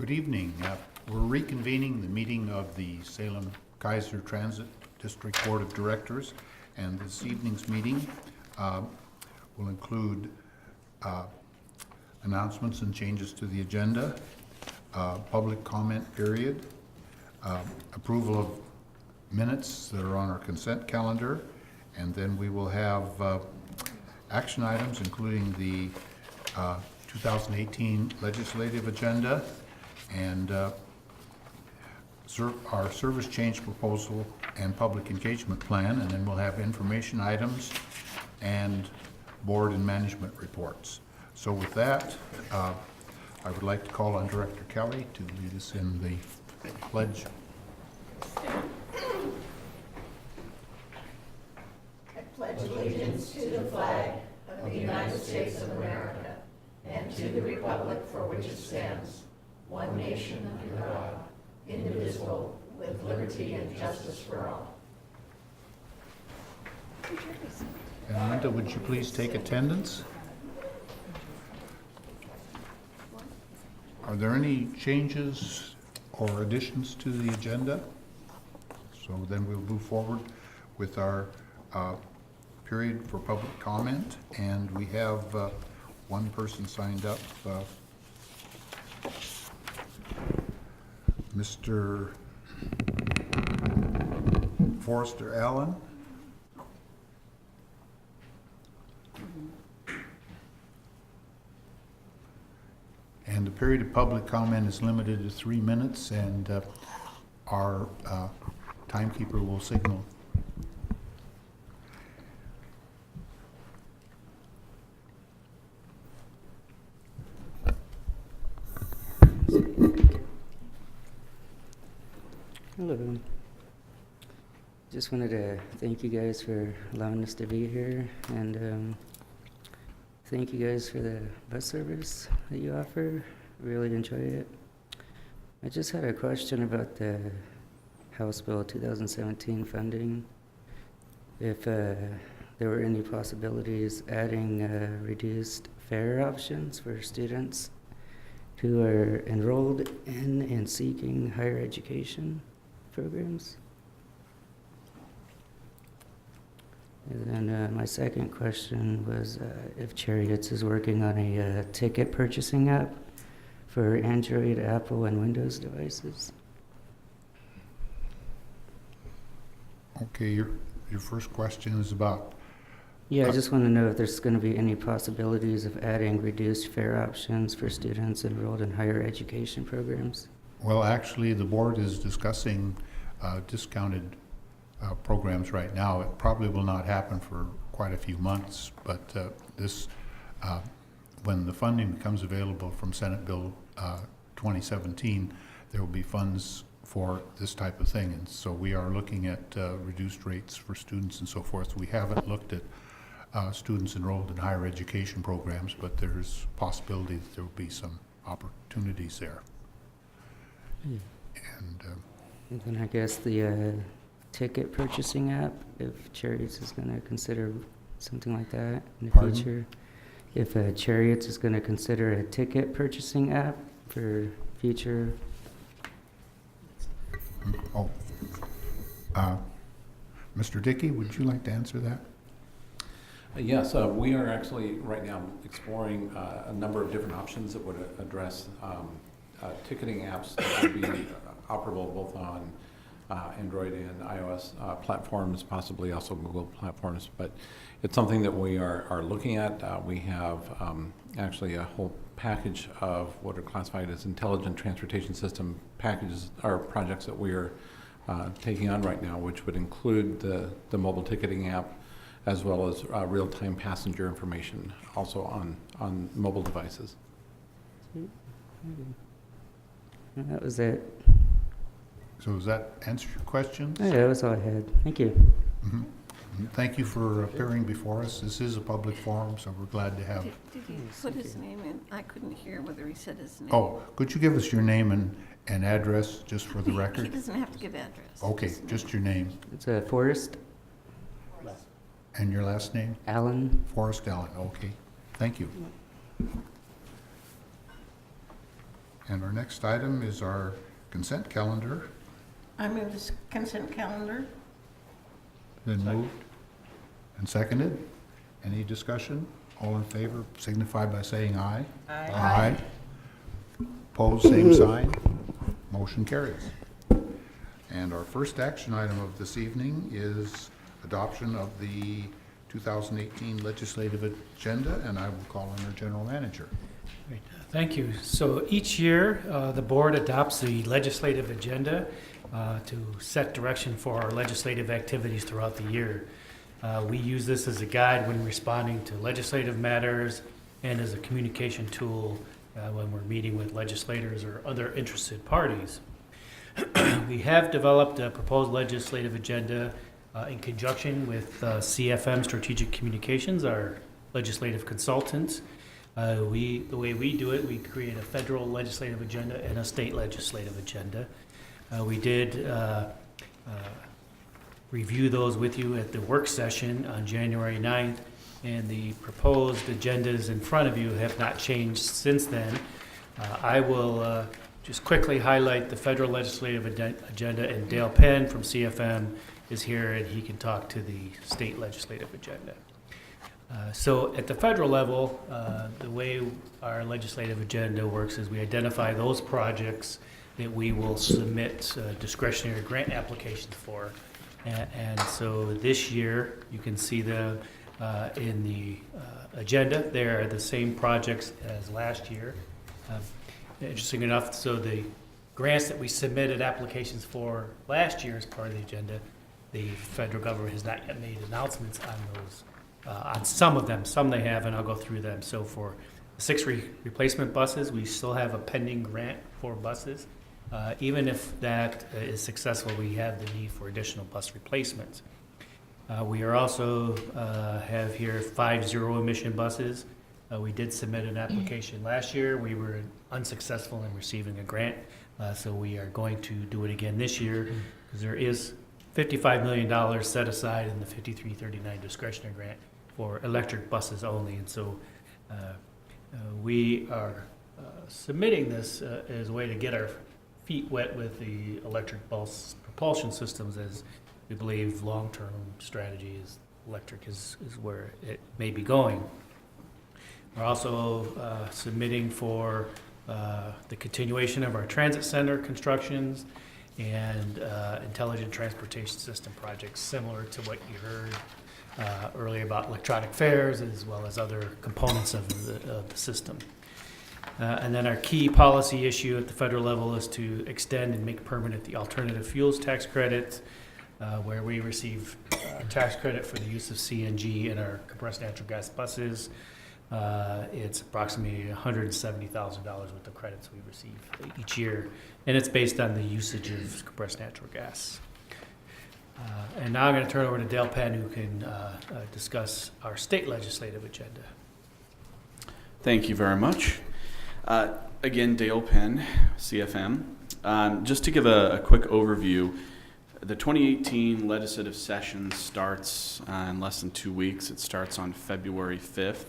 Good evening. We're reconvening the meeting of the Salem Kaiser Transit District Board of Directors, and this evening's meeting will include announcements and changes to the agenda, public comment period, approval of minutes that are on our consent calendar, and then we will have action items including the 2018 legislative agenda and our service change proposal and public engagement plan, and then we'll have information items and board and management reports. So with that, I would like to call on Director Kelly to lead us in the pledge. I pledge allegiance to the flag of the United States of America and to the republic for which it stands, one nation under God, indivisible, with liberty and justice for all. And Linda, would you please take attendance? Are there any changes or additions to the agenda? So then we'll move forward with our period for public comment, and we have one person signed up, Mr. Forrester Allen. And the period of public comment is limited to 3 minutes, and our timekeeper will signal. Hello. Just wanted to thank you guys for allowing us to be here, and thank you guys for the bus service that you offer. Really enjoy it. I just had a question about the House Bill 2017 funding. If there were any possibilities adding reduced fare options for students who are enrolled in and seeking higher education programs. And then my second question was if Cherriots is working on a ticket purchasing app for Android, Apple, and Windows devices. Okay, your first question is about... Yeah, I just want to know if there's going to be any possibilities of adding reduced fare options for students enrolled in higher education programs. Well, actually, the board is discussing discounted programs right now. It probably will not happen for quite a few months, but when the funding becomes available from Senate Bill 2017, there will be funds for this type of thing, and so we are looking at reduced rates for students and so forth. We haven't looked at students enrolled in higher education programs, but there's possibility that there will be some opportunities there. And then I guess the ticket purchasing app, if Cherriots is going to consider something like that in the Pardon? future. If Cherriots is going to consider a ticket purchasing app for future. Mr. Dickey, would you like to answer that? Yes, we are actually right now exploring a number of different options that would address ticketing apps that would be operable both on Android and iOS platforms, possibly also Google platforms. But it's something that we are looking at. We have actually a whole package of what are classified as intelligent transportation system packages or projects that we are taking on right now, which would include the mobile ticketing app, as well as real-time passenger information, also on mobile devices. And that was it. So does that answer your question? Oh, yeah, that was all I had. Thank you. Mm-hmm. Thank you for appearing before us. This is a public forum, so we're glad to have. Did he put his name in? I couldn't hear whether he said his name. Oh, could you give us your name and address just for the He record? doesn't have to give address. Okay, just your name It's Forrest and your last name? Allen. Forrest Allen, okay. Thank you. And our next item is our consent calendar. I move this consent calendar. Been moved and seconded. Any discussion? All in favor signify by saying aye. Aye. Opposed, same sign. Motion carries. And our first action item of this evening is adoption of the 2018 legislative agenda, and I will call on our general manager. Great. Thank you. So each year, the board adopts the legislative agenda to set direction for our legislative activities throughout the year. We use this as a guide when responding to legislative matters and as a communication tool when we're meeting with legislators or other interested parties. We have developed a proposed legislative agenda in conjunction with CFM Strategic Communications, our legislative consultants. The way we do it, we create a federal legislative agenda and a state legislative agenda. We did review those with you at the work session on January 9th, and the proposed agendas in front of you have not changed since then. I will just quickly highlight the federal legislative agenda, and Dale Penn from CFM is here, and he can talk to the state legislative agenda. So at the federal level, the way our legislative agenda works is we identify those projects that we will submit discretionary grant applications for. And so this year, you can see them in the agenda. They are the same projects as last year. Interesting enough, so the grants that we submitted applications for last year as part of the agenda, the federal government has not yet made announcements on those. On some of them, some they have, and I'll go through them. So for 6 replacement buses, we still have a pending grant for buses. Even if that is successful, we have the need for additional bus replacements. We are also have here 5 zero-emission buses. We did submit an application last year. We were unsuccessful in receiving a grant, so we are going to do it again this year because there is $55 million set aside in the 5339 discretionary grant for electric buses only. And so we are submitting this as a way to get our feet wet with the electric bus propulsion systems, as we believe long-term strategy is electric is where it may be going. We're also submitting for the continuation of our transit center constructions and intelligent transportation system projects, similar to what you heard earlier about electronic fares, as well as other components of the system. And then our key policy issue at the federal level is to extend and make permanent the alternative fuels tax credit, where we receive tax credit for the use of CNG in our compressed natural gas buses. It's approximately $170,000 worth of credits we receive each year, and it's based on the usage of compressed natural gas. And now I'm going to turn it over to Dale Penn, who can discuss our state legislative agenda. Thank you very much. Again, Dale Penn, CFM. Just to give a quick overview, the 2018 legislative session starts in less than 2 weeks. It starts on February 5th.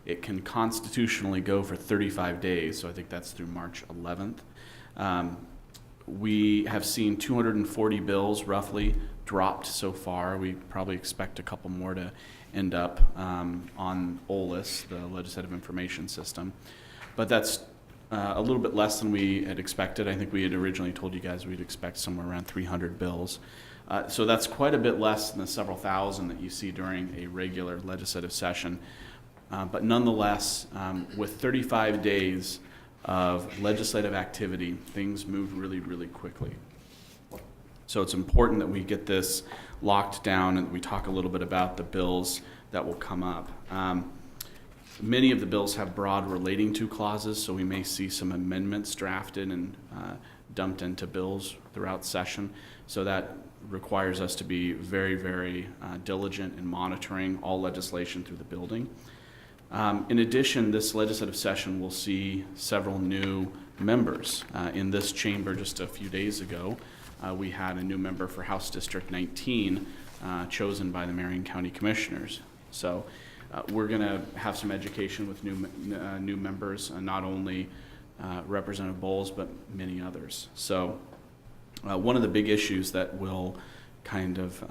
It can constitutionally go for 35 days, so I think that's through March 11th. We have seen 240 bills roughly dropped so far. We probably expect a couple more to end up on OLIS, the Legislative Information System. But that's a little bit less than we had expected. I think we had originally told you guys we'd expect somewhere around 300 bills. So that's quite a bit less than the several thousand that you see during a regular legislative session. But nonetheless, with 35 days of legislative activity, things move really, really quickly. So it's important that we get this locked down and we talk a little bit about the bills that will come up. Many of the bills have broad relating to clauses, so we may see some amendments drafted and dumped into bills throughout session. So that requires us to be very, very diligent in monitoring all legislation through the building. In addition, this legislative session will see several new members. In this chamber just a few days ago, we had a new member for House District 19 chosen by the Marion County Commissioners. So we're going to have some education with new members, not only Representative Bowles, but many others. So one of the big issues that will kind of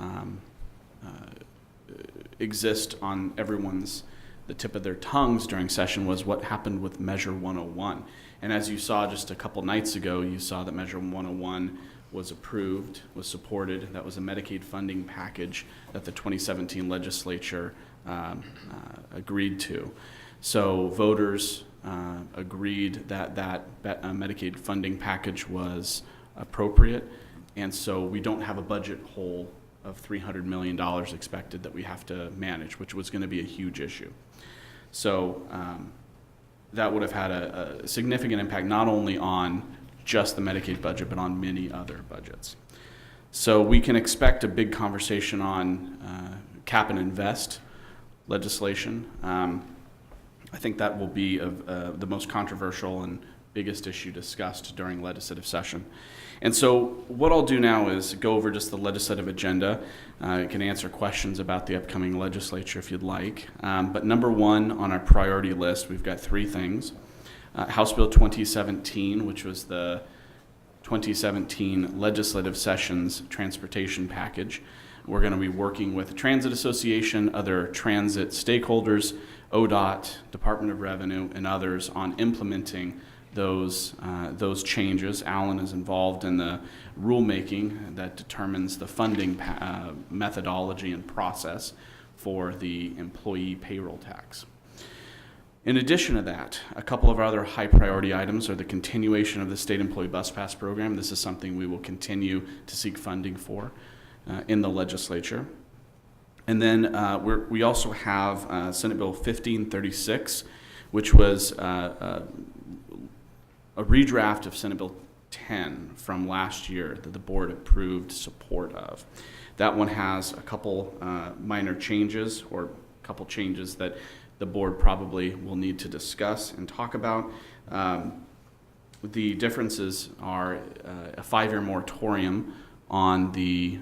exist on the tip of their tongues during session was what happened with Measure 101. And as you saw just a couple nights ago, you saw that Measure 101 was approved, was supported. That was a Medicaid funding package that the 2017 legislature agreed to. So voters agreed that Medicaid funding package was appropriate, and so we don't have a budget hole of $300 million expected that we have to manage, which was going to be a huge issue. So that would have had a significant impact not only on just the Medicaid budget, but on many other budgets. So we can expect a big conversation on cap and invest legislation. I think that will be the most controversial and biggest issue discussed during legislative session. And so what I'll do now is go over just the legislative agenda. I can answer questions about the upcoming legislature if you'd like. But number one on our priority list, we've got three things. House Bill 2017, which was the 2017 legislative sessions transportation package. We're going to be working with the Transit Association, other transit stakeholders, ODOT, Department of Revenue, and others on implementing those changes. Alan is involved in the rulemaking that determines the funding methodology and process for the employee payroll tax. In addition to that, a couple of our other high priority items are the continuation of the state employee bus pass program. This is something we will continue to seek funding for in the legislature. And then we also have Senate Bill 1536, which was a redraft of Senate Bill 10 from last year that the board approved support of. That one has a couple minor changes, or a couple changes that the board probably will need to discuss and talk about. The differences are a 5-year moratorium on the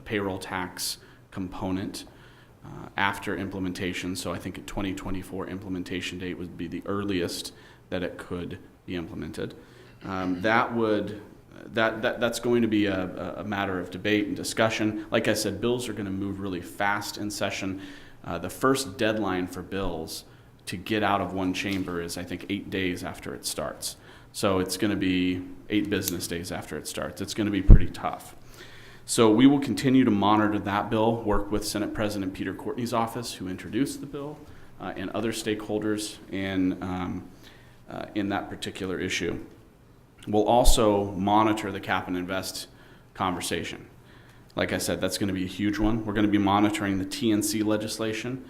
payroll tax component after implementation. So I think a 2024 implementation date would be the earliest that it could be implemented. That's going to be a matter of debate and discussion. Like I said, bills are going to move really fast in session. The first deadline for bills to get out of one chamber is, I think, 8 days after it starts. So it's going to be 8 business days after it starts. It's going to be pretty tough. So we will continue to monitor that bill, work with Senate President Peter Courtney's office, who introduced the bill, and other stakeholders in that particular issue. We'll also monitor the cap and invest conversation. Like I said, that's going to be a huge one. We're going to be monitoring the TNC legislation.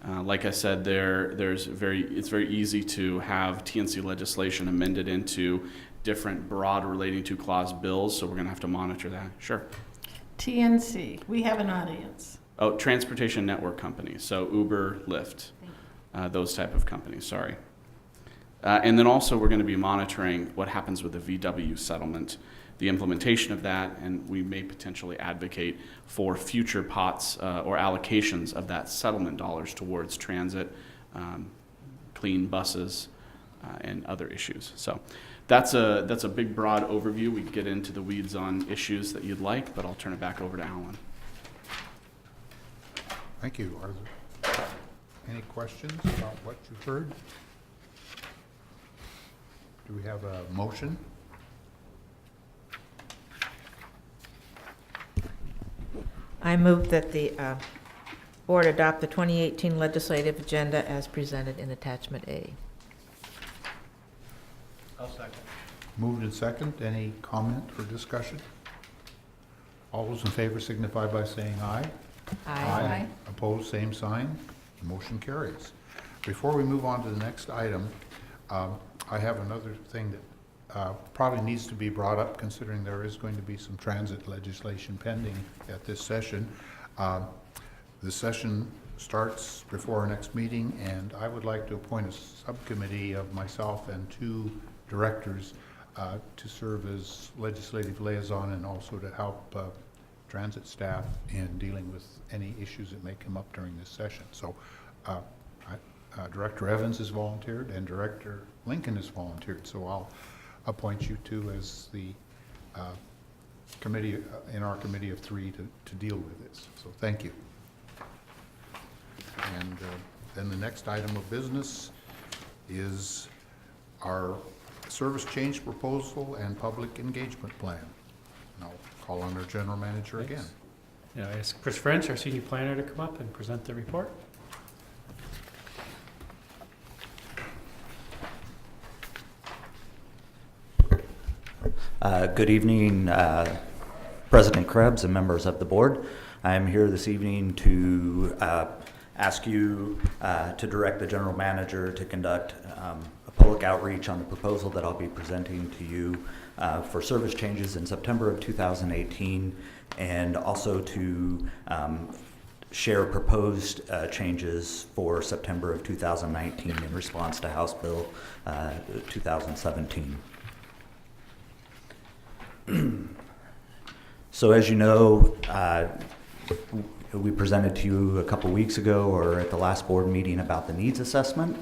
Like I said, it's very easy to have TNC legislation amended into different broad relating to clause bills, so we're going to have to monitor that. Sure. TNC, we have an audience. Oh, transportation network companies, so Uber, Lyft, those type of companies, sorry. And then also we're going to be monitoring what happens with the VW settlement, the implementation of that, and we may potentially advocate for future pots or allocations of that settlement dollars towards transit, clean buses, and other issues. So that's a big, broad overview. We can get into the weeds on issues that you'd like, but I'll turn it back over to Alan. Thank you. Are there any questions about what you've heard? Do we have a motion? I move that the board adopt the 2018 legislative agenda as presented in attachment A. I'll second. Moved and second. Any comment or discussion? All those in favor signify by saying aye. Aye. Opposed, same sign. The motion carries. Before we move on to the next item, I have another thing that probably needs to be brought up, considering there is going to be some transit legislation pending at this session. The session starts before our next meeting, and I would like to appoint a subcommittee of myself and 2 directors to serve as legislative liaison and also to help transit staff in dealing with any issues that may come up during this session. So Director Evans has volunteered and Director Lincoln has volunteered. So I'll appoint you two as the committee, in our committee of three to deal with this. So thank you. And then the next item of business is our service change proposal and public engagement plan. And I'll call on our general manager again. Now, I ask Chris French, our senior planner, to come up and present the report. Good evening, President Krebs and members of the board. I am here this evening to ask you to direct the general manager to conduct a public outreach on the proposal that I'll be presenting to you for service changes in September of 2018, and also to share proposed changes for September of 2019 in response to House Bill 2017. So as you know, we presented to you a couple weeks ago or at the last board meeting about the needs assessment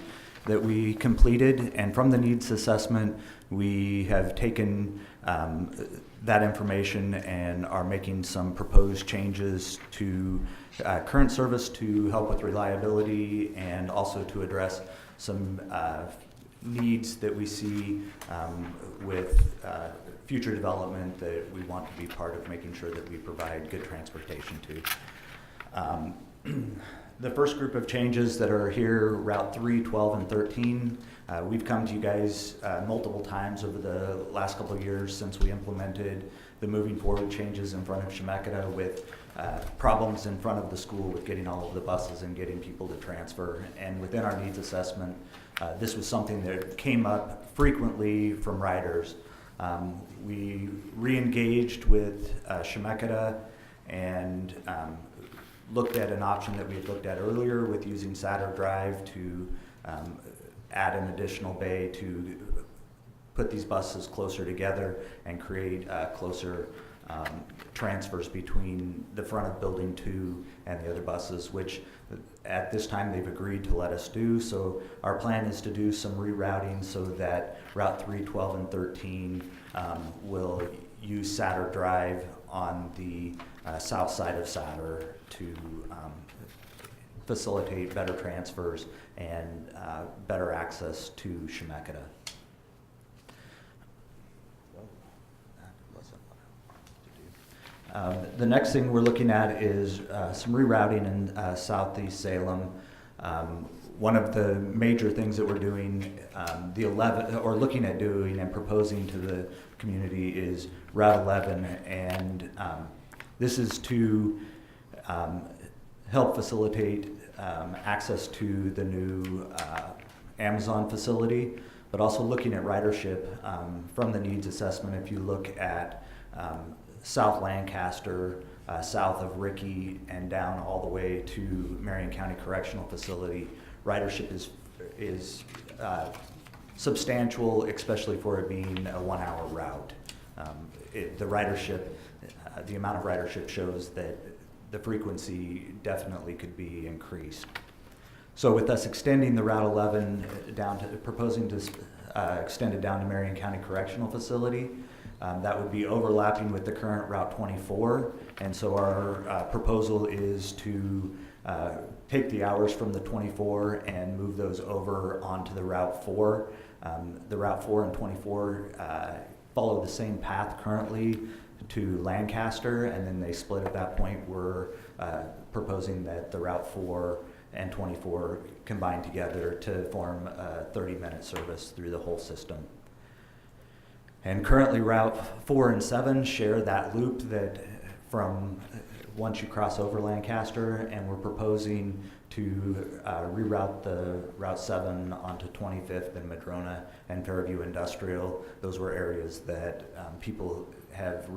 that we completed. And from the needs assessment, we have taken that information and are making some proposed changes to current service to help with reliability and also to address some needs that we see with future development that we want to be part of making sure that we provide good transportation to. The first group of changes that are here, Route 3, 12, and 13, we've come to you guys multiple times over the last couple of years since we implemented the moving forward changes in front of Chemeketa with problems in front of the school with getting all of the buses and getting people to transfer. And within our needs assessment, this was something that came up frequently from riders. We re-engaged with Chemeketa and looked at an option that we had looked at earlier with using Satter Drive to add an additional bay to put these buses closer together and create closer transfers between the front of Building 2 and the other buses, which at this time they've agreed to let us do. So our plan is to do some rerouting so that Route 3, 12, and 13 will use Satter Drive on the south side of Satter to facilitate better transfers and better access to Chemeketa. The next thing we're looking at is some rerouting in southeast Salem. One of the major things that we're doing, looking at doing and proposing to the community is Route 11, and this is to help facilitate access to the new Amazon facility, but also looking at ridership from the needs assessment. If you look at South Lancaster, south of Rickey, and down all the way to Marion County Correctional Facility, ridership is substantial, especially for it being a 1-hour route. The amount of ridership shows that the frequency definitely could be increased. So with us extending the Route 11 proposing to extend it down to Marion County Correctional Facility, that would be overlapping with the current Route 24, and so our proposal is to take the hours from the 24 and move those over onto the Route 4. The Route 4 and 24 follow the same path currently to Lancaster, and then they split at that point. We're proposing that the Route 4 and 24 combine together to form a 30-minute service through the whole system. And currently Route 4 and 7 share that loop that from once you cross over Lancaster, and we're proposing to reroute the Route 7 onto 25th and Madrona and Fairview Industrial. Those were areas that people have,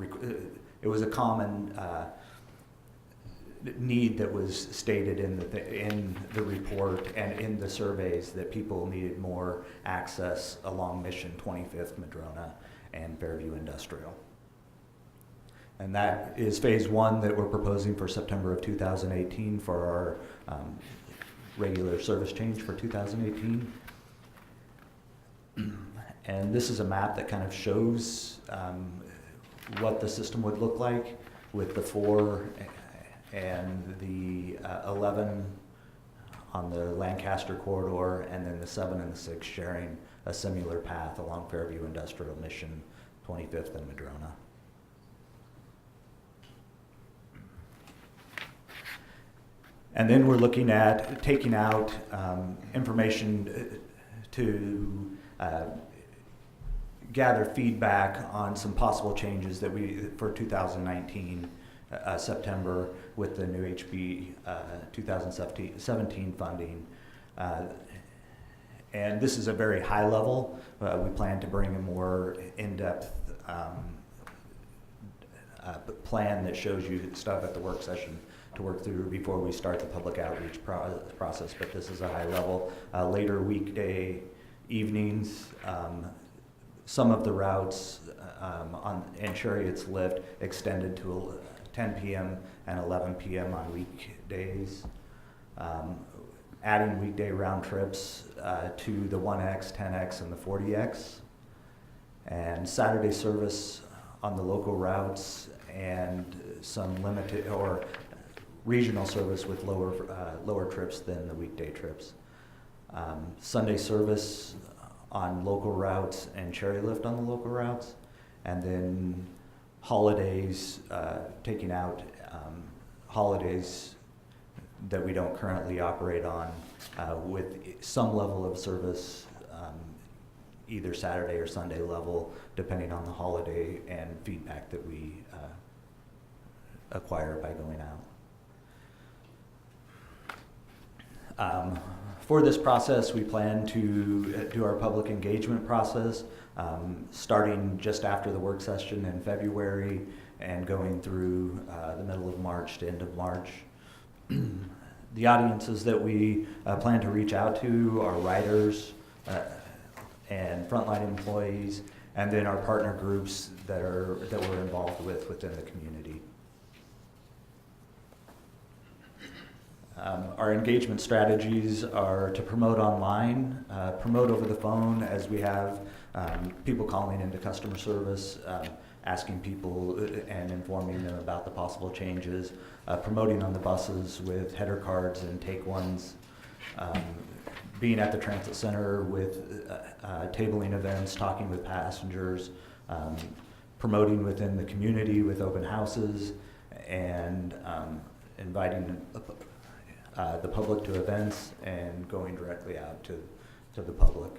it was a common need that was stated in the report and in the surveys that people needed more access along Mission, 25th, Madrona, and Fairview Industrial. And that is phase 1 that we're proposing for September of 2018 for our regular service change for 2018. And this is a map that kind of shows what the system would look like with the 4 and the 11 on the Lancaster corridor, and then the 7 and the 6 sharing a similar path along Fairview Industrial Mission, 25th and Madrona. And then we're looking at taking out information to gather feedback on some possible changes that for 2019 September with the new HB 2017 funding. And this is a very high level. We plan to bring a more in-depth plan that shows you stuff at the work session to work through before we start the public outreach process, but this is a high level. Later weekday evenings, some of the routes in Cherriots lift extended to 10 p.m. and 11 p.m. on weekdays. Adding weekday round trips to the 1X, 10X, and the 40X. And Saturday service on the local routes and some limited or regional service with lower trips than the weekday trips. Sunday service on local routes and cherry lift on the local routes, and then holidays, taking out holidays that we don't currently operate on with some level of service, either Saturday or Sunday level, depending on the holiday and feedback that we acquire by going out. For this process, we plan to do our public engagement process, starting just after the work session in February and going through the middle of March to end of March. The audiences that we plan to reach out to are riders and frontline employees, and then our partner groups that we're involved with within the community. Our engagement strategies are to promote online, promote over the phone, as we have people calling into customer service, asking people and informing them about the possible changes, promoting on the buses with header cards and take ones, being at the transit center with tabling events, talking with passengers, promoting within the community with open houses, and inviting the public to events and going directly out to the public.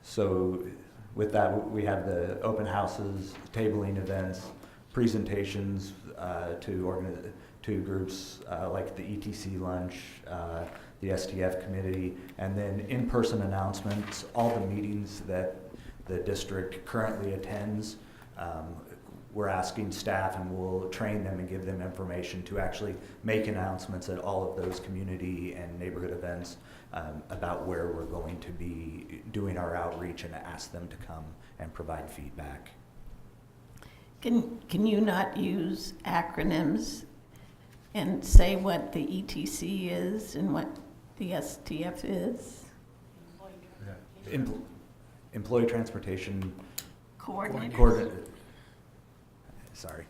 So with that, we have the open houses, tabling events, presentations to groups like the ETC lunch, the STF committee, and then in-person announcements, all the meetings that the district currently attends. We're asking staff, and we'll train them and give them information to actually make announcements at all of those community and neighborhood events about where we're going to be doing our outreach, and ask them to come and provide feedback. Can you not use acronyms and say what the ETC is and what the STF is? Employee Transportation Coordinator. Sorry,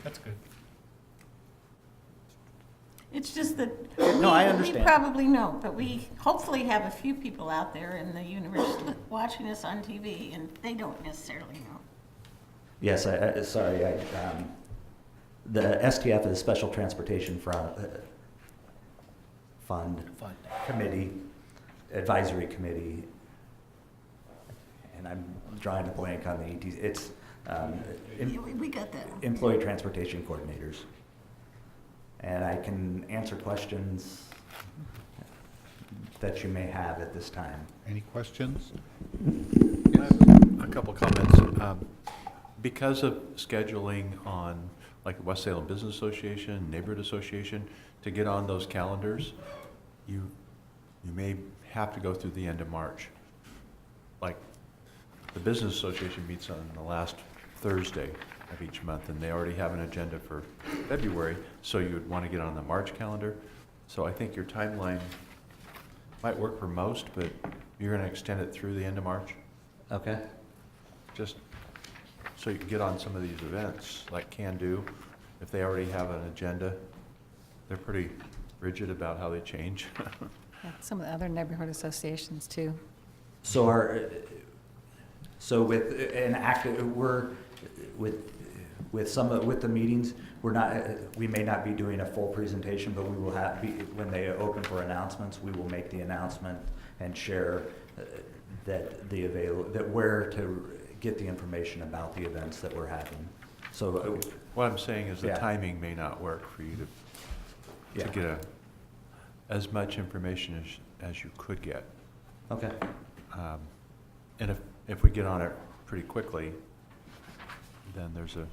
That's good. It's just that No, I understand. we probably know, but we hopefully have a few people out there in the universe watching us on TV, and they don't necessarily know. Yes, the STF is Special Transportation Fund Committee, Advisory Committee, and I'm drawing a blank on the ETC. It's We got that. Employee Transportation Coordinators. And I can answer questions that you may have at this time. Any questions? A couple comments. Because of scheduling on, like the West Salem Business Association, Neighborhood Association, to get on those calendars, you may have to go through the end of March. Like the Business Association meets on the last Thursday of each month, and they already have an agenda for February, so you would want to get on the March calendar. So I think your timeline might work for most, but you're going to extend it through the end of March, Okay. just so you can get on some of these events, like Can Do. If they already have an agenda, they're pretty rigid about how they change. Yeah, some of the other neighborhood associations too. So with an active, we're, with some of, with the meetings, we're not, we may not be doing a full presentation, but we will have, when they open for announcements, we will make the announcement and share that that where to get the information about the events that we're having. So, What I'm saying is the Yeah. timing may not work for you to yeah. get as much information as you could get. Okay. And if we get on it pretty quickly, then there's a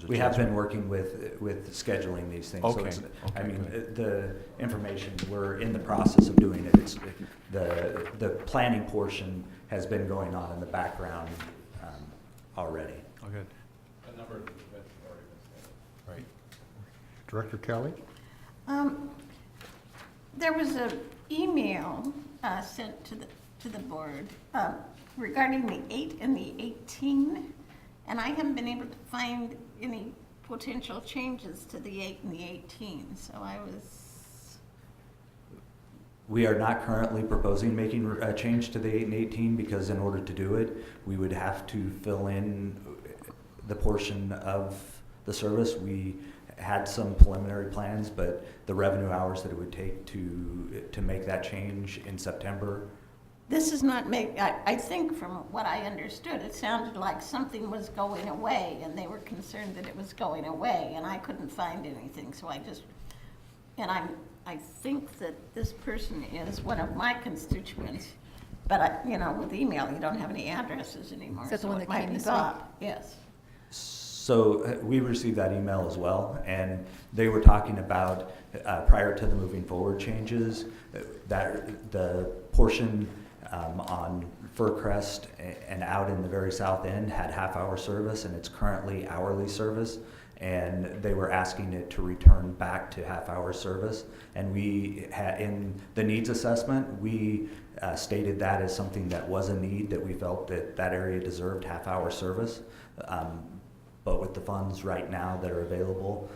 We have chance been working with scheduling these things. So Okay, it's, I okay, mean, good. the information, we're in the process of doing it. It's, the planning portion has been going on in the background already. Oh, good. A number of events have already been scheduled. Right. Director Kelly? There was an email sent to the board regarding the 8 and the 18, and I haven't been able to find any potential changes to the 8 and the 18, so I was... We are not currently proposing making a change to the 8 and 18 because in order to do it, we would have to fill in the portion of the service. We had some preliminary plans, but the revenue hours that it would take to make that change in September. This is not I think from what I understood, it sounded like something was going away, and they were concerned that it was going away, and I couldn't find anything, so I think that this person is one of my constituents, but with email, you don't have any addresses anymore, Is that the so one it that might came be this week? Bob. Yes. So we received that email as well, and they were talking about, prior to the moving forward changes, that the portion on Fircrest and out in the very south end had half-hour service, and it's currently hourly service, and they were asking it to return back to half-hour service. And we had, in the needs assessment, we stated that as something that was a need, that we felt that that area deserved half-hour service. But with the funds right now that are available,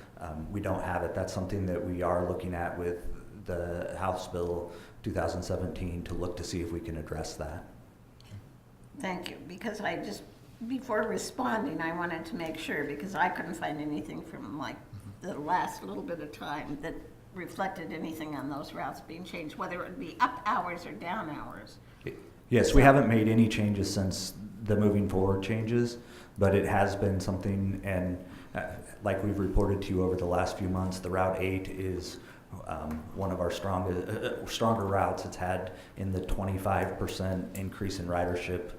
we don't have it. That's something that we are looking at with the House Bill 2017 to look to see if we can address that. Thank you, because before responding, I wanted to make sure, because I couldn't find anything from like the last little bit of time that reflected anything on those routes being changed, whether it would be up hours or down hours. Yes, we haven't made any changes since the moving forward changes, but it has been something, and like we've reported to you over the last few months, the Route 8 is one of our stronger routes. It's had in the 25% increase in ridership.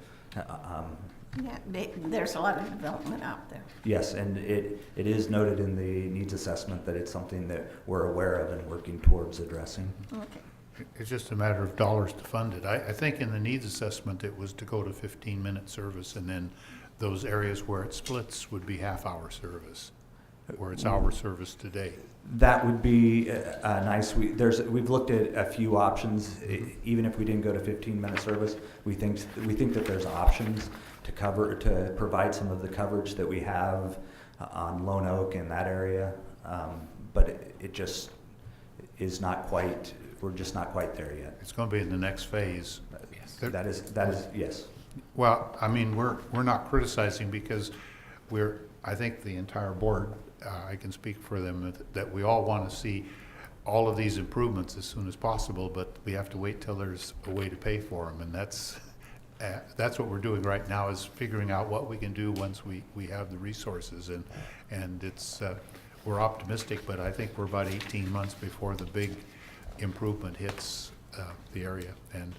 Yeah, there's a lot of development out there. Yes, and it is noted in the needs assessment that it's something that we're aware of and working towards addressing. Okay. It's just a matter of dollars to fund it. I think in the needs assessment, it was to go to 15-minute service, and then those areas where it splits would be half-hour service, where it's hour service today. That would be nice. We've looked at a few options. Even if we didn't go to 15-minute service, we think that there's options to provide some of the coverage that we have on Lone Oak in that area, but it just is not quite. We're just not quite there yet. It's going to be in the next phase. Yes. That is yes. Well, I mean, we're not criticizing because I think the entire board, I can speak for them, that we all want to see all of these improvements as soon as possible, but we have to wait till there's a way to pay for them, and that's what we're doing right now, is figuring out what we can do once we have the resources, and it's we're optimistic, but I think we're about 18 months before the big improvement hits the area, and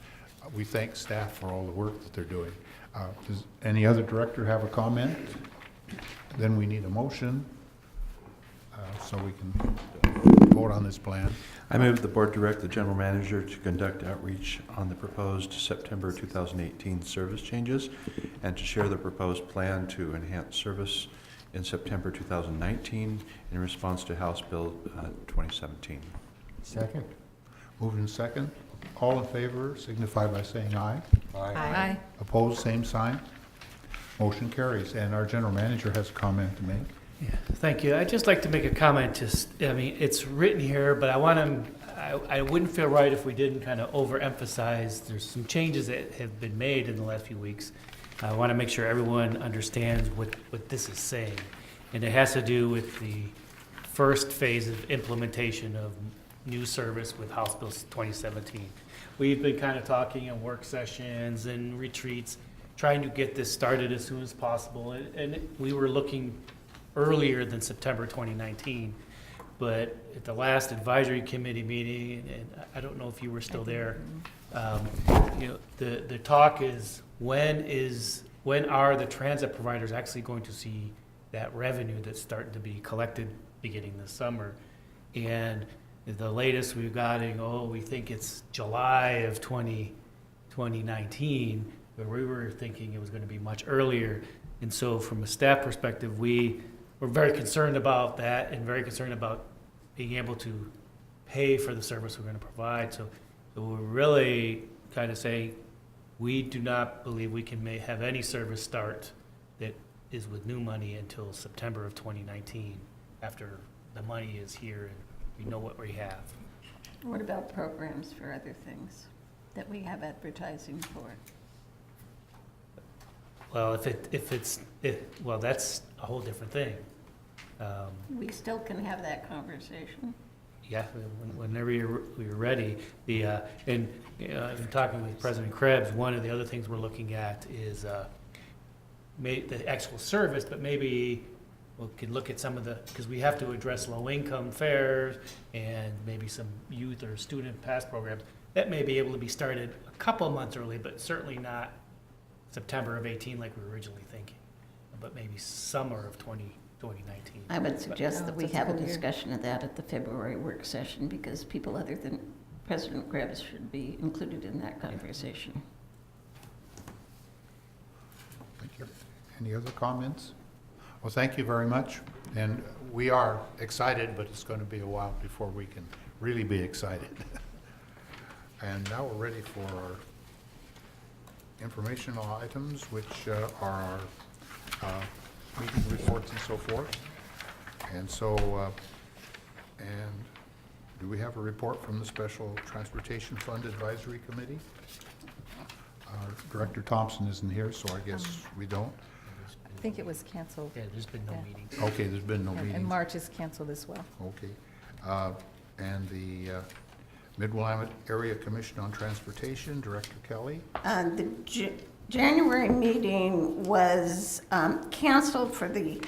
we thank staff for all the work that they're doing. Does any other director have a comment? Then we need a motion so we can vote on this plan. I move the board direct the general manager to conduct outreach on the proposed September 2018 service changes and to share the proposed plan to enhance service in September 2019 in response to House Bill 2017. Second. Moved in second. All in favor signify by saying aye. Aye. Opposed, same sign. Motion carries. And our general manager has a comment to make. Yeah, thank you. I'd just like to make a comment. I mean, it's written here, but I wouldn't feel right if we didn't kind of overemphasize. There's some changes that have been made in the last few weeks. I want to make sure everyone understands what this is saying. And it has to do with the first phase of implementation of new service with House Bill 2017. We've been kind of talking in work sessions and retreats, trying to get this started as soon as possible. And we were looking earlier than September 2019. But at the last advisory committee meeting, and I don't know if you were still there, the talk is when are the transit providers actually going to see that revenue that's starting to be collected beginning this summer? And the latest we've gotten, we think it's July of 2019, but we were thinking it was going to be much earlier. And so from a staff perspective, we're very concerned about that and very concerned about being able to pay for the service we're going to provide. So we're really kind of saying we do not believe we can have any service start that is with new money until September of 2019, after the money is here and we know what we have. What about programs for other things that we have advertising for? Well, well, that's a whole different thing. We still can have that conversation. Yeah, whenever you're ready. In talking with President Krebs, one of the other things we're looking at is the actual service, but maybe we could look at some of because we have to address low-income fares and maybe some youth or student pass programs. That may be able to be started a couple months early, but certainly not September of 18 like we were originally thinking, but maybe summer of 2019. I would suggest that we it's a have a full year. discussion of that at the February work session, because people other than President Krebs should be included in that conversation. Thank you. Any other comments? Well, thank you very much. And we are excited, but it's going to be a while before we can really be excited. And now we're ready for our informational items, which are our meeting reports and so forth. And so, and do we have a report from the Special Transportation Fund Advisory Committee? Director Thompson isn't here, so I guess we don't. I think it was canceled. Yeah, there's been no Yeah. meetings. Okay, there's been no And meetings. March is canceled as well. Okay. And the Mid-Willamette Area Commission on Transportation, Director Kelly? The January meeting was canceled for the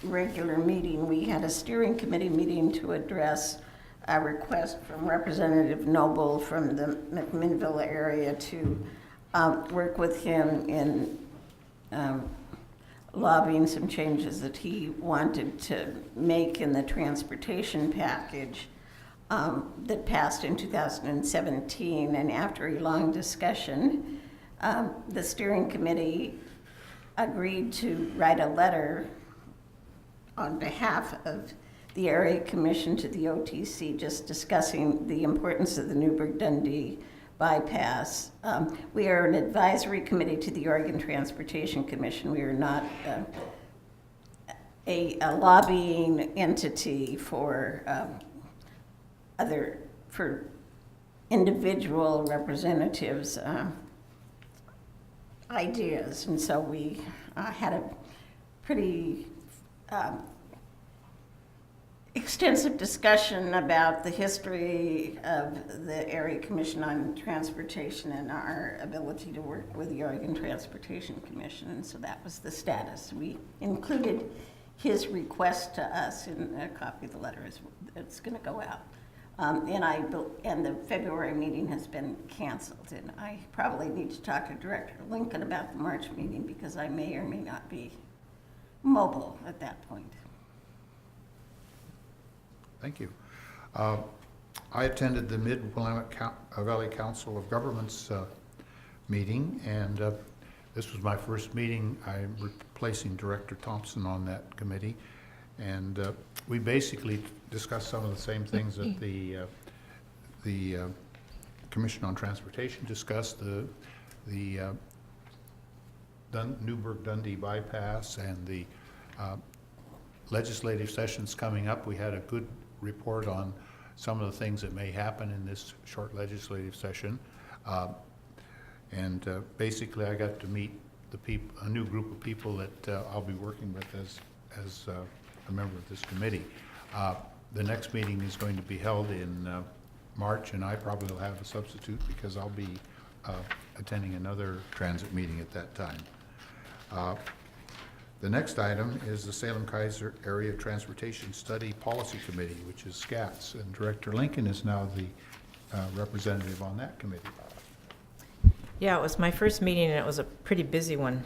regular meeting. We had a steering committee meeting to address a request from Representative Noble from the McMinnville area to work with him in lobbying some changes that he wanted to make in the transportation package that passed in 2017. And after a long discussion, the steering committee agreed to write a letter on behalf of the area commission to the OTC, just discussing the importance of the Newburgh-Dundee bypass. We are an advisory committee to the Oregon Transportation Commission. We are not a lobbying entity for for individual representatives' ideas. And so we had a pretty extensive discussion about the history of the Area Commission on Transportation and our ability to work with the Oregon Transportation Commission. And so that was the status. We included his request to us in a copy of the letter that's going to go out. And the February meeting has been canceled. And I probably need to talk to Director Lincoln about the March meeting, because I may or may not be mobile at that point. Thank you. I attended the Mid-Willamette Valley Council of Governments meeting, and This was my first meeting. I'm replacing Director Thompson on that committee. And we basically discussed some of the same things that the Commission on Transportation discussed, the Newburgh-Dundee bypass and the legislative sessions coming up. We had a good report on some of the things that may happen in this short legislative session. Basically, I got to meet a new group of people that I'll be working with as a member of this committee. The next meeting is going to be held in March, and I probably will have a substitute because I'll be attending another transit meeting at that time. The next item is the Salem-Keizer Area Transportation Study Policy Committee, which is SCATS, and Director Lincoln is now the representative on that committee. Yeah, it was my first meeting, and it was a pretty busy one.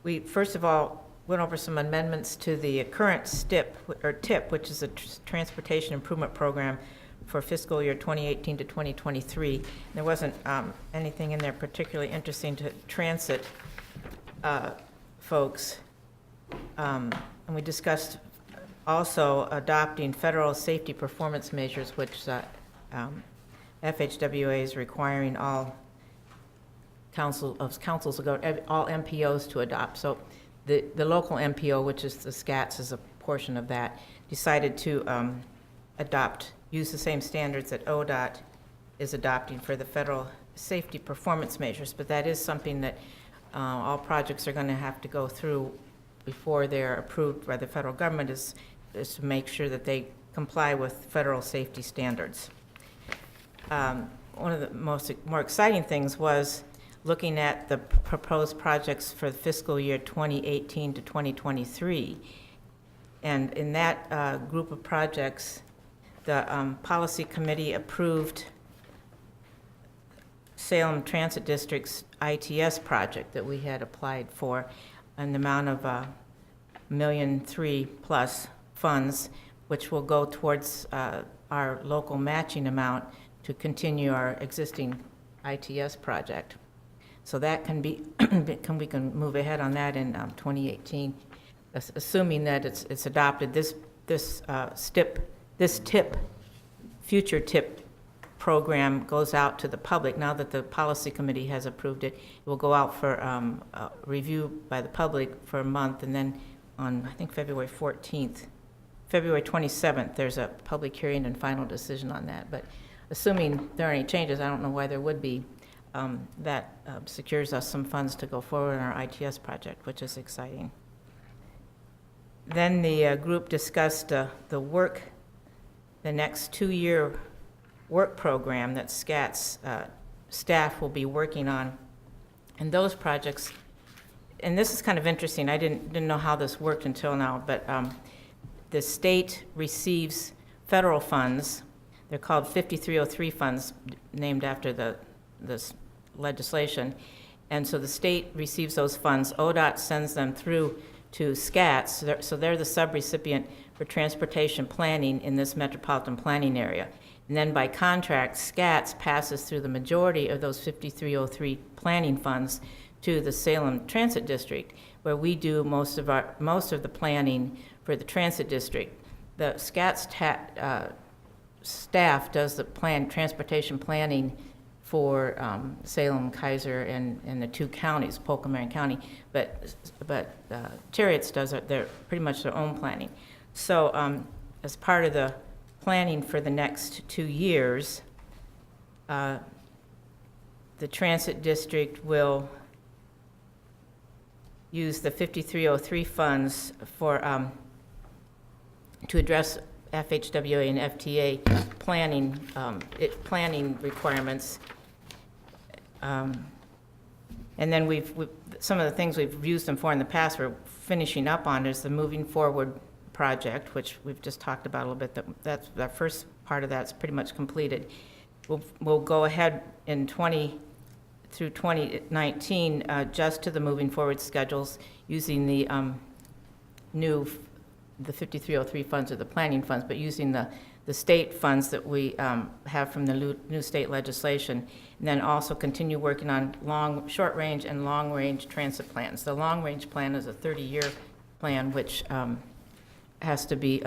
We, first of all, went over some amendments to the current TIP, which is a Transportation Improvement Program for fiscal year 2018 to 2023. There wasn't anything in there particularly interesting to transit folks. And we discussed also adopting federal safety performance measures, which FHWA is requiring all councils, all MPOs to adopt. So the local MPO, which is the SCATS, is a portion of that, decided to use the same standards that ODOT is adopting for the federal safety performance measures. But that is something that all projects are going to have to go through before they're approved by the federal government, is to make sure that they comply with federal safety standards. One of the more exciting things was looking at the proposed projects for the fiscal year 2018 to 2023. And in that group of projects, the policy committee approved Salem Transit District's ITS project that we had applied for, an amount of $1.3 million plus funds, which will go towards our local matching amount to continue our existing ITS project. So that can be, we can move ahead on that in 2018, assuming that it's adopted. This future TIP program goes out to the public. Now that the policy committee has approved it, it will go out for review by the public for a month, and then on, I think, February 27th, there's a public hearing and final decision on that. But assuming there are any changes, I don't know why there would be, that secures us some funds to go forward on our ITS project, which is exciting. Then the group discussed the next 2-year work program that SCATS staff will be working on. And those projects, and this is kind of interesting, I didn't know how this worked until now, but the state receives federal funds. They're called 5303 funds, named after this legislation. And so the state receives those funds. ODOT sends them through to SCATS, so they're the subrecipient for transportation planning in this metropolitan planning area. And then by contract, SCATS passes through the majority of those 5303 planning funds to the Salem Transit District, where we do most of the planning for the transit district. The SCATS staff does the transportation planning for Salem, Keizer, and the 2 counties, Polk and Marion County, but Cherriots does they're pretty much their own planning. So as part of the planning for the next 2 years, the transit district will use the 5303 funds for to address FHWA and FTA planning requirements. And then some of the things we've used them for in the past, we're finishing up on, is the Moving Forward project, which we've just talked about a little bit. That's the first part of that's pretty much completed. We'll go ahead in through 2019 just to the Moving Forward schedules using the new the 5303 funds or the planning funds, but using the state funds that we have from the new state legislation, and then also continue working on short-range and long-range transit plans. The long-range plan is a 30-year plan, which has to be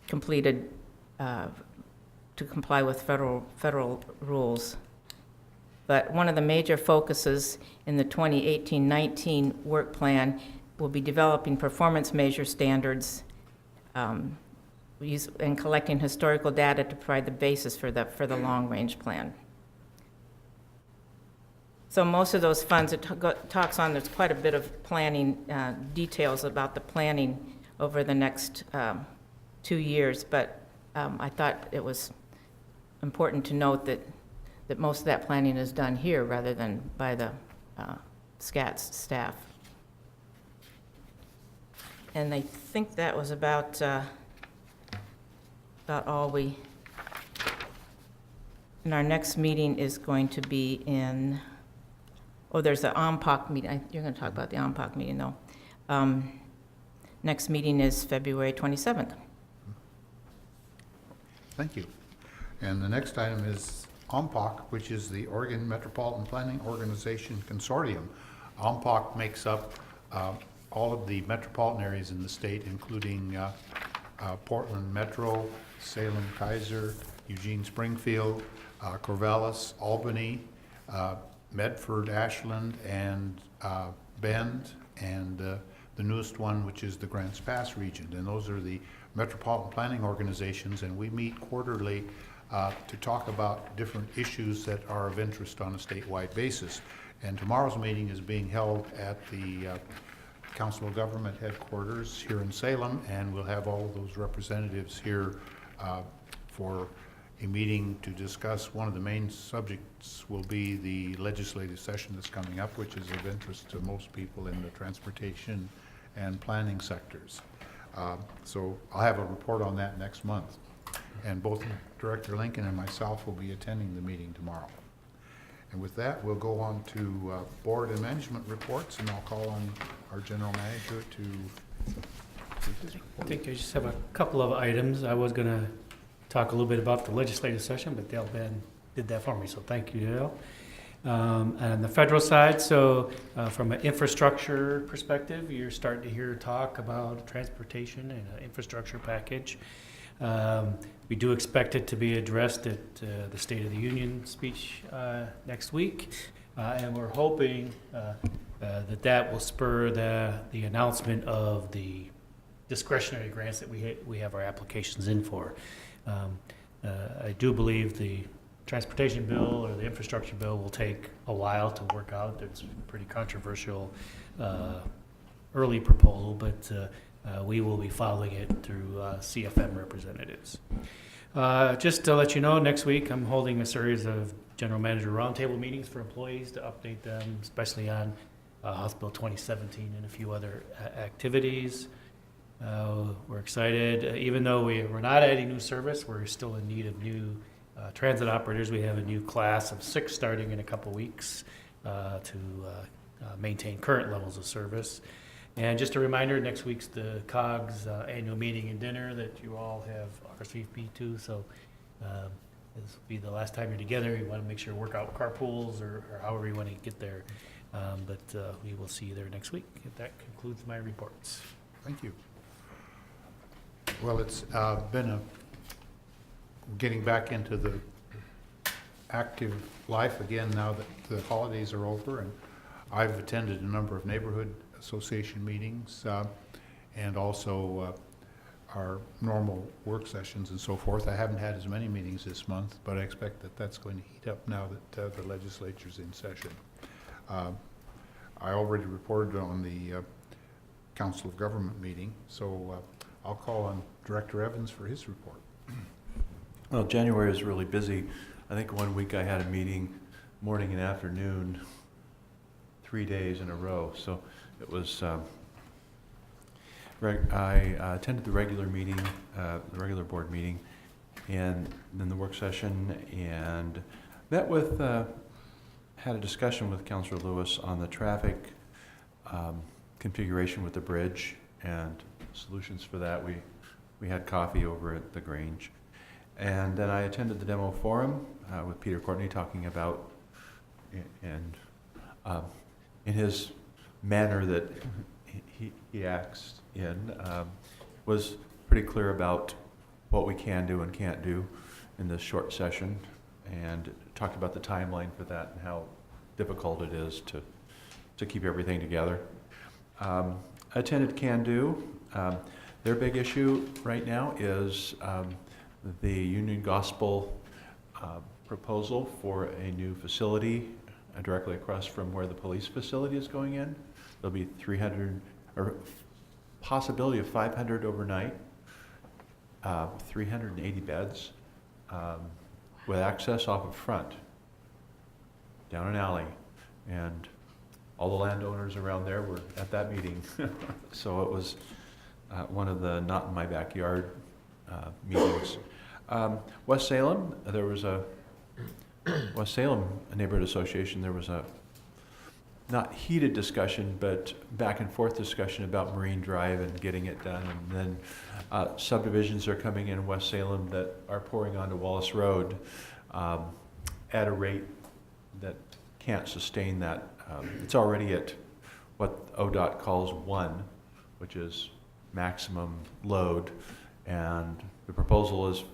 completed to comply with federal rules. But one of the major focuses in the 2018-19 work plan will be developing performance measure standards and collecting historical data to provide the basis for the long-range plan. So most of those funds, it talks on, there's quite a bit of planning, details about the planning over the next 2 years, but I thought it was important to note that most of that planning is done here rather than by the SCATS staff. And I think that was about all we, and our next meeting is going to be in, there's the OMPOC meeting. You're going to talk about the OMPOC meeting, though. Next meeting is February 27th. Thank you. And the next item is OMPOC, which is the Oregon Metropolitan Planning Organization Consortium. OMPOC makes up all of the metropolitan areas in the state, including Portland Metro, Salem, Kaiser, Eugene, Springfield, Corvallis, Albany, Medford, Ashland, and Bend, and the newest one, which is the Grants Pass region. And those are the metropolitan planning organizations, and we meet quarterly to talk about different issues that are of interest on a statewide basis. And tomorrow's meeting is being held at the Council of Government headquarters here in Salem, and we'll have all of those representatives here for a meeting to discuss. One of the main subjects will be the legislative session that's coming up, which is of interest to most people in the transportation and planning sectors. So I'll have a report on that next month. And both Director Lincoln and myself will be attending the meeting tomorrow. And with that, we'll go on to board and management reports, and I'll call on our general manager to give his report. I think I just have a couple of items. I was going to talk a little bit about the legislative session, but Dale Ben did that for me, so thank you, Dale. On the federal side, so from an infrastructure perspective, you're starting to hear talk about transportation and an infrastructure package. We do expect it to be addressed at the State of the Union speech next week, and we're hoping that will spur the announcement of the discretionary grants that we have our applications in for. I do believe the transportation bill or the infrastructure bill will take a while to work out. It's a pretty controversial early proposal, but we will be following it through CFM representatives. Just to let you know, next week I'm holding a series of general manager roundtable meetings for employees to update them, especially on House Bill 2017 and a few other activities. We're excited. Even though we're not adding new service, we're still in need of new transit operators. We have a new class of 6 starting in a couple weeks to maintain current levels of service. And just a reminder, next week's the COG's annual meeting and dinner that you all have RSVP to. So this will be the last time you're together. You want to make sure to work out carpools or however you want to get there. But we will see you there next week. That concludes my reports. Thank you. Well, it's been getting back into the active life again now that the holidays are over, and I've attended a number of neighborhood association meetings and also our normal work sessions and so forth. I haven't had as many meetings this month, but I expect that that's going to heat up now that the legislature's in session. I already reported on the Council of Government meeting, so I'll call on Director Evans for his report. Well, January is really busy. I think one week I had a meeting morning and afternoon, 3 days in a row. So it was, I attended the regular meeting, the regular board meeting, and then the work session, and met with, had a discussion with Councilor Lewis on the traffic configuration with the bridge, and solutions for that. We had coffee over at the Grange. And then I attended the demo forum with Peter Courtney talking about, and in his manner that he acts in, was pretty clear about what we can do and can't do in this short session, and talked about the timeline for that and how difficult it is to keep everything together. I attended Can Do. Their big issue right now is the Union Gospel proposal for a new facility directly across from where the police facility is going in. There'll be 300, or possibility of 500 overnight, 380 beds, with access off of front, down an alley. And all the landowners around there were at that meeting. So it was one of the not in my backyard meetings. West Salem, there was a West Salem Neighborhood Association, there was a not heated discussion, but back and forth discussion about Marine Drive and getting it done. And then subdivisions are coming in West Salem that are pouring onto Wallace Road at a rate that can't sustain that. It's already at what ODOT calls 1, which is maximum load. And the proposal is,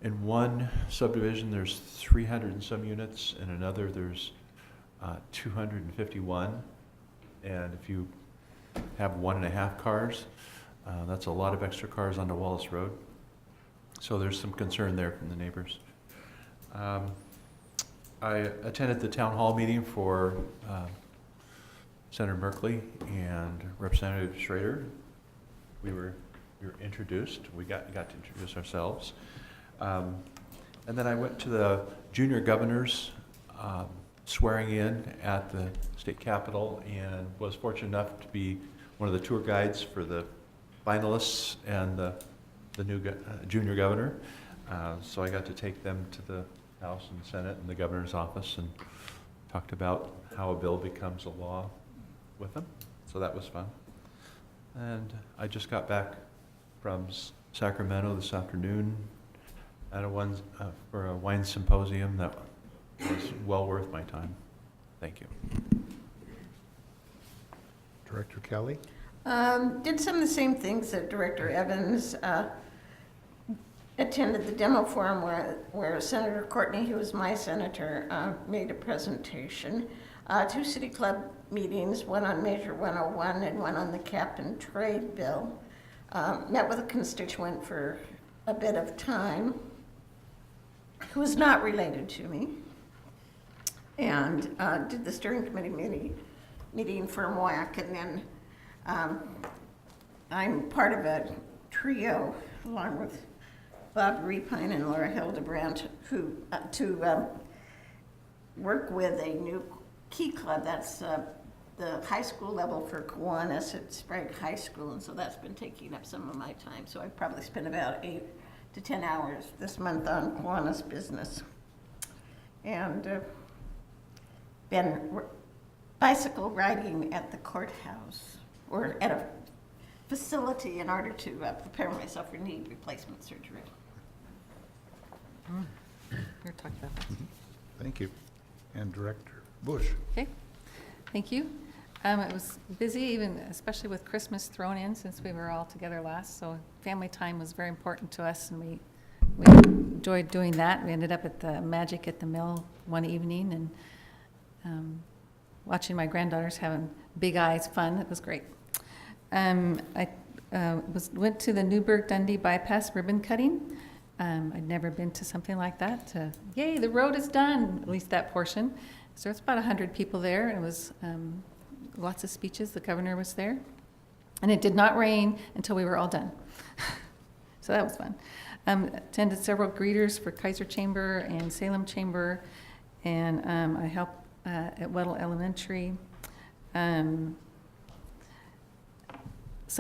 in one subdivision, there's 300 and some units. In another, there's 251. And if you have 1.5 cars, that's a lot of extra cars onto Wallace Road. So there's some concern there from the neighbors. I attended the town hall meeting for Senator Merkley and Representative Schrader. We were introduced. We got to introduce ourselves. And then I went to the junior governors swearing in at the state capitol, and was fortunate enough to be one of the tour guides for the finalists and the new junior governor. So I got to take them to the House and Senate and the governor's office and talked about how a bill becomes a law with them. So that was fun. And I just got back from Sacramento this afternoon at for a wine symposium that was well worth my time. Thank you. Director Kelly? Did some of the same things that Director Evans attended the demo forum where Senator Courtney, who was my senator, made a presentation. 2 City Club meetings, one on Measure 101 and one on the cap and trade bill. Met with a constituent for a bit of time who was not related to me, and did the steering committee meeting for MWAC, and then I'm part of a trio along with Bob Repine and Laura Hildebrandt who to work with a new key club that's the high school level for Kiwanis at Sprague High School, and so that's been taking up some of my time. So I've probably spent about 8 to 10 hours this month on Kiwanis business, and been bicycle riding at the courthouse or at a facility in order to prepare myself for knee replacement surgery. You're talking about that. Thank you. And Director Bush? Okay, thank you. It was busy, even especially with Christmas thrown in since we were all together last. So family time was very important to us, and we enjoyed doing that. We ended up at the Magic at the Mill one evening and watching my granddaughters having big eyes fun. It was great. I went to the Newburgh-Dundee bypass ribbon cutting. I'd never been to something like that. Yay, the road is done, at least that portion. So it's about 100 people there, and it was lots of speeches. The governor was there. And it did not rain until we were all done. So that was fun. Attended several greeters for Kaiser Chamber and Salem Chamber, and I helped at Weddell Elementary. Some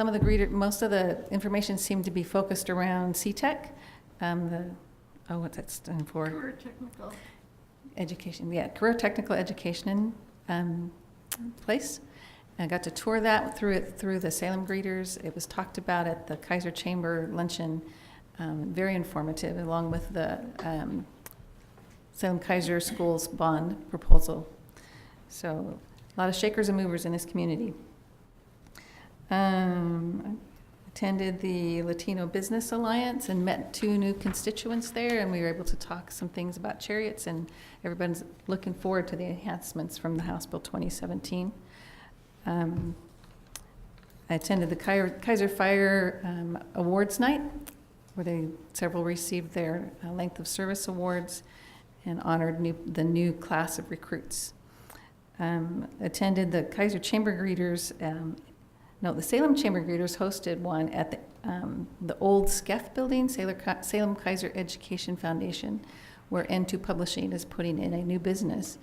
of the most of the information seemed to be focused around CTEC. What's that stand for? Career technical Education, yeah, career technical education place. I got to tour that through the Salem Greeters. It was talked about at the Kaiser Chamber luncheon, very informative, along with the Salem Kaiser Schools bond proposal. So a lot of shakers and movers in this community. Attended the Latino Business Alliance and met 2 new constituents there, and we were able to talk some things about Cherriots, and everybody's looking forward to the enhancements from the House Bill 2017. I attended the Kaiser Fire Awards Night, where several received their length of service awards and honored the new class of recruits. Attended the Kaiser Chamber Greeters. The Salem Chamber Greeters hosted one at the old SCEF building, Salem Kaiser Education Foundation, where N2 Publishing is putting in a new business.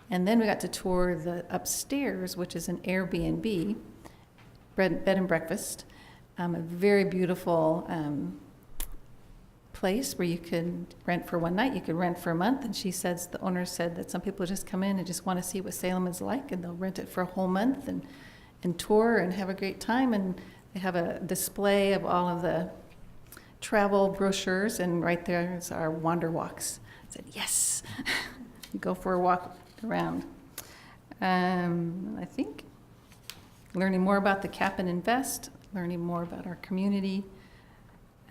And then we got to tour the upstairs, which is an Airbnb, bed and breakfast, a very beautiful place where you could rent for one night, you could rent for a month. And the owner said that some people just come in and just want to see what Salem is like, and they'll rent it for a whole month and tour and have a great time. And they have a display of all of the travel brochures, and right there is our wander walks. I said, yes, you go for a walk around. I think learning more about the Cap and Invest, learning more about our community,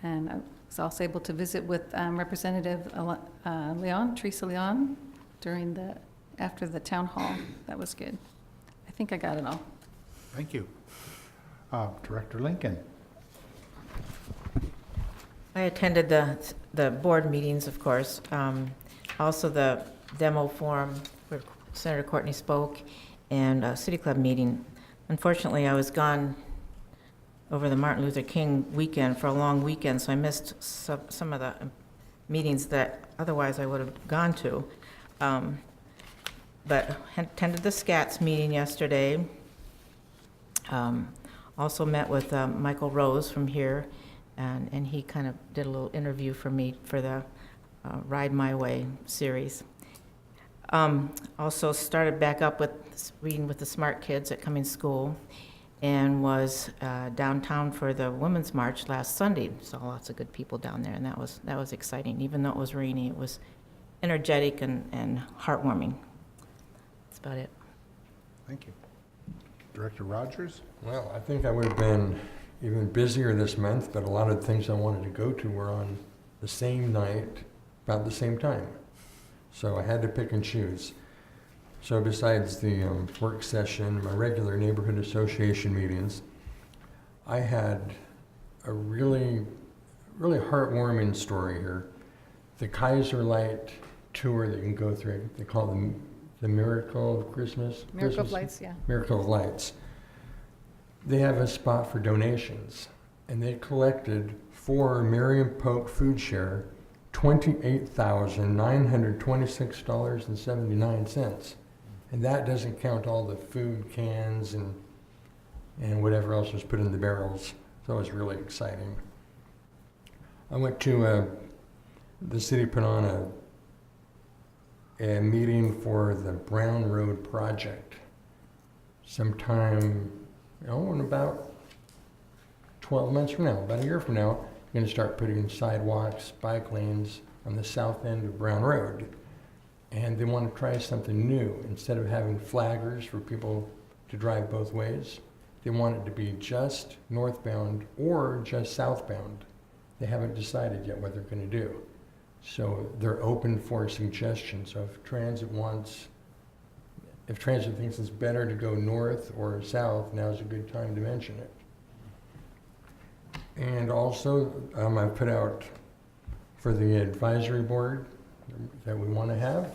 and I was also able to visit with Representative Teresa Leon after the town hall. That was good. I think I got it all. Thank you. Director Lincoln. I attended the board meetings, of course. Also the demo forum where Senator Courtney spoke, and a City Club meeting. Unfortunately, I was gone over the Martin Luther King weekend for a long weekend, so I missed some of the meetings that otherwise I would have gone to. But attended the SCATS meeting yesterday. Also met with Michael Rose from here, and he kind of did a little interview for me for the Ride My Way series. Also started back up with reading with the smart kids at Cummings School, and was downtown for the Women's March last Sunday. Saw lots of good people down there, and that was exciting. Even though it was rainy, it was energetic and heartwarming. That's about it. Thank you. Director Rogers? Well, I think I would have been even busier this month, but a lot of the things I wanted to go to were on the same night, about the same time. So I had to pick and choose. So besides the work session, my regular neighborhood association meetings, I had a really, really heartwarming story here. The Kaiser Light tour that you can go through, they call them the Miracle of Christmas. Miracle of Lights, yeah. Miracle of Lights. They have a spot for donations, and they collected for Miriam Polk Food Share $28,926.79. And that doesn't count all the food cans and whatever else was put in the barrels. So it was really exciting. I went to the city put on a meeting for the Brown Road project sometime, in about 12 months from now, about a year from now. We're going to start putting sidewalks, bike lanes on the south end of Brown Road. And they want to try something new. Instead of having flaggers for people to drive both ways, they want it to be just northbound or just southbound. They haven't decided yet what they're going to do. So they're open for suggestions. So if transit thinks it's better to go north or south, now's a good time to mention it. And also, I've put out for the advisory board that we want to have.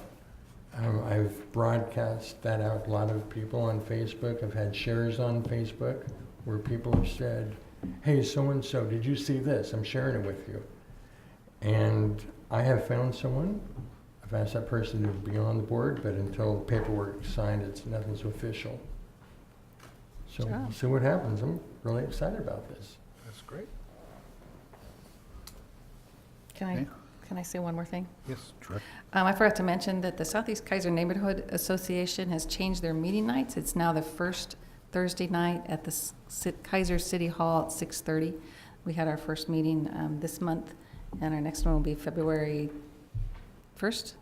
I've broadcast that out to a lot of people on Facebook. I've had shares on Facebook where people have said, hey, so-and-so, did you see this? I'm sharing it with you. And I have found someone. I've asked that person to be on the board, but until the paperwork is signed, nothing's official. So Sure. we'll see what happens. I'm really excited about this. That's great. Can I say one more thing? Yes, Director. I forgot to mention that the Southeast Kaiser Neighborhood Association has changed their meeting nights. It's now the first Thursday night at the Kaiser City Hall at 6:30. We had our first meeting this month, and our next one will be February 1st.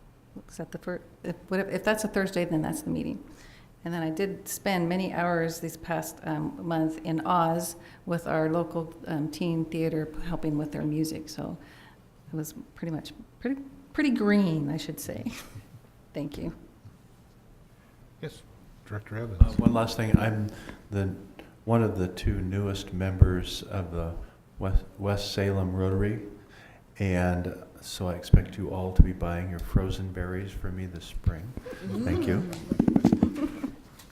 Is that the first? If that's a Thursday, then that's the meeting. And then I did spend many hours this past month in Oz with our local teen theater, helping with their music. So it was pretty green, I should say. Thank you. Yes, Director Evans. One last thing, I'm one of the two newest members of the West Salem Rotary, and so I expect you all to be buying your frozen berries for me this spring. Thank you.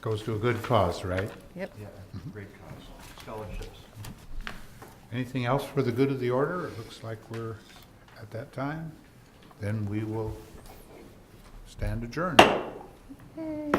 Goes to a good cause, right? Yep. Yeah, great cause. Scholarships. Anything else for the good of the order? It looks like we're at that time. Then we will stand adjourned. Yay.